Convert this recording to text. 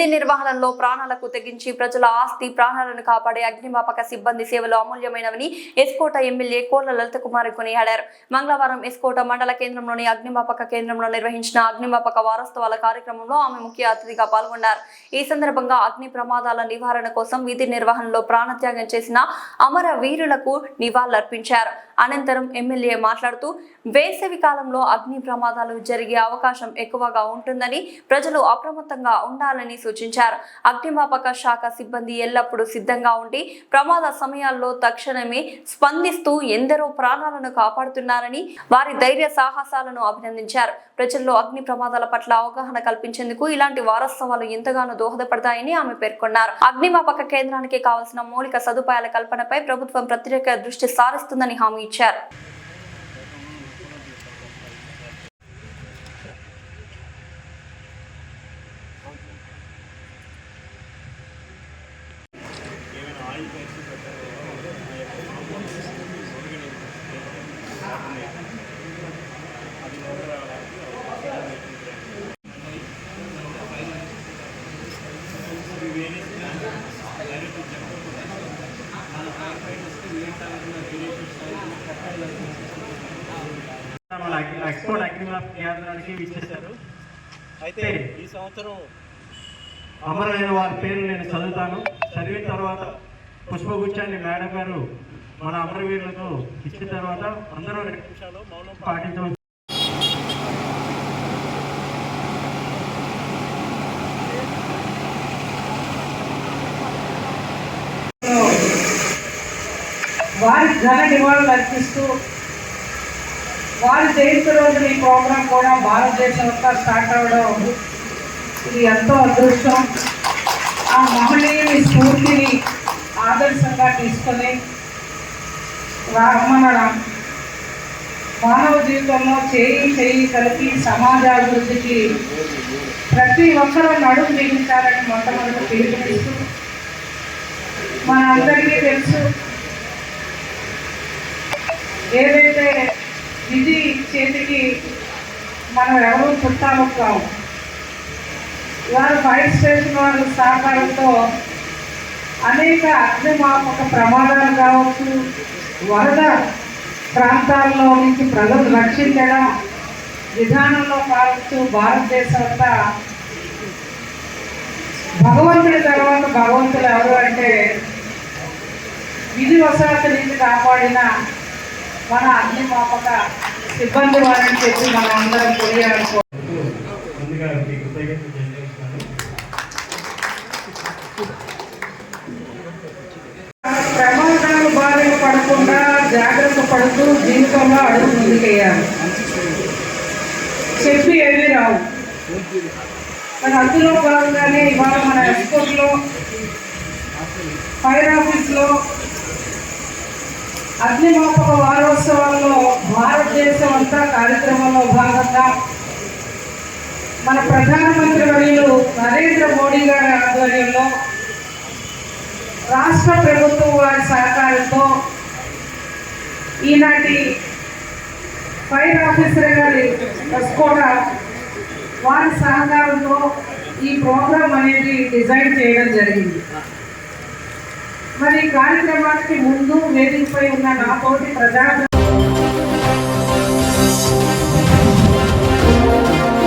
విధి నిర్వహణలో ప్రాణాలకు తెగించి ప్రజల ఆస్తి ప్రాణాలను కాపాడే అగ్నిమాపక సిబ్బంది సేవలు అమూల్యమైనవని ఎస్కోట ఎమ్మెల్యే కోళ్ల లలితకుమారి కొనియాడారు. మంగళవారం ఎస్కోట మండల కేంద్రంలోని అగ్నిమాపక కేంద్రంలో నిర్వహించిన అగ్నిమాపక వారోత్సవాల కార్యక్రమంలో ఆమె ముఖ్య అతిథిగా పాల్గొన్నారు. ఈ సందర్భంగా అగ్ని ప్రమాదాల నివారణ కోసం విధి నిర్వహణలో ప్రాణత్యాగం చేసిన అమర వీరులకు నివాళులర్పించారు. అనంతరం ఎమ్మెల్యే మాట్లాడుతూ వేసవి కాలంలో అగ్ని ప్రమాదాలు జరిగే అవకాశం ఎక్కువగా ఉంటుందని ప్రజలు అప్రమత్తంగా ఉండాలని సూచించారు. అగ్నిమాపక శాఖ సిబ్బంది ఎల్లప్పుడూ సిద్ధంగా ఉండి ప్రమాద సమయాల్లో తక్షణమే స్పందిస్తూ ఎందరో ప్రాణాలను కాపాడుతున్నారని వారి ధైర్య సాహసాలను అభినందించారు. ప్రజల్లో అగ్ని ప్రమాదాల పట్ల అవగాహన కల్పించేందుకు ఇలాంటి వారోత్సవాలు ఎంతగానో దోహదపడతాయని ఆమె పేర్కొన్నారు. అగ్నిమాపక కేంద్రానికి కావాల్సిన మౌలిక సదుపాయాల కల్పనపై ప్రభుత్వం ప్రత్యేక దృష్టి సారిస్తుందని హామీ ఇచ్చారు. ఎక్స్పోర్ట్ అగ్నిమాపక కేంద్రానికి విచ్చేశారు. అయితే ఈ సంవత్సరం అమరులైన వారి పేర్లు నేను చదువుతాను. చదివిన తర్వాత పుష్పగుచ్చాన్ని మేడం గారు మన అమరవీరులకు ఇచ్చిన తర్వాత అందరూ 2 నిమిషాలు మౌనం పాటించవచ్చు. వారి ఘన నివాళులు అర్పిస్తూ వారి జయంతి రోజున ఈ ప్రోగ్రాం కూడా భారతదేశం అంతా స్టార్ట్ అవ్వడం ఇది ఎంతో అదృష్టం. ఆ మహనీయుని స్ఫూర్తిని ఆదర్శంగా తీసుకొని మన మానవ జీవితంలో చేయి కలిపి సమాజాభివృద్ధికి ప్రతి ఒక్కరూ నడుము బిగించాలని మొట్టమొదటి పిలుపునిస్తూ మన అందరికీ తెలుసు, ఏదైతే విధి చేతికి మనం ఎవరూ చుట్టాలు కావు. వారు ఫైర్ స్టేషన్ వారి సహకారంతో అనేక అగ్నిమాపక ప్రమాదాలు కావచ్చు, వరద ప్రాంతాల్లో నుంచి ప్రజలు రక్షించడం విధానంలో కావచ్చు, భారతదేశం అంతా భగవంతుడి తర్వాత భగవంతులు ఎవరు అంటే విధి వశాత్తు నుంచి కాపాడిన మన అగ్నిమాపక సిబ్బంది వారిని చెప్పి మనం అందరం కొనియాడుకో. ప్రమాదాలు బారిన పడకుండా జాగ్రత్త పడుతూ జీవితంలో అడుగు ముందుకేయాలి. చెప్పి ఏమీ రావు. మరి అందులో భాగంగానే ఇవాళ మన ఎస్కోట్లో ఫైర్ ఆఫీస్లో అగ్నిమాపక వారోత్సవాల్లో భారతదేశం అంతా కార్యక్రమంలో భాగంగా మన ప్రధానమంత్రి వర్యులు నరేంద్ర మోడీ గారి ఆధ్వర్యంలో రాష్ట్ర ప్రభుత్వం వారి సహకారంతో ఈనాటి ఫైర్ ఆఫీసర్ గారి కూడా వారి సహకారంతో ఈ ప్రోగ్రాం అనేది డిజైన్ చేయడం జరిగింది. మరి కార్యక్రమానికి ముందు వేదికపై ఉన్న నాతోటి ప్రజా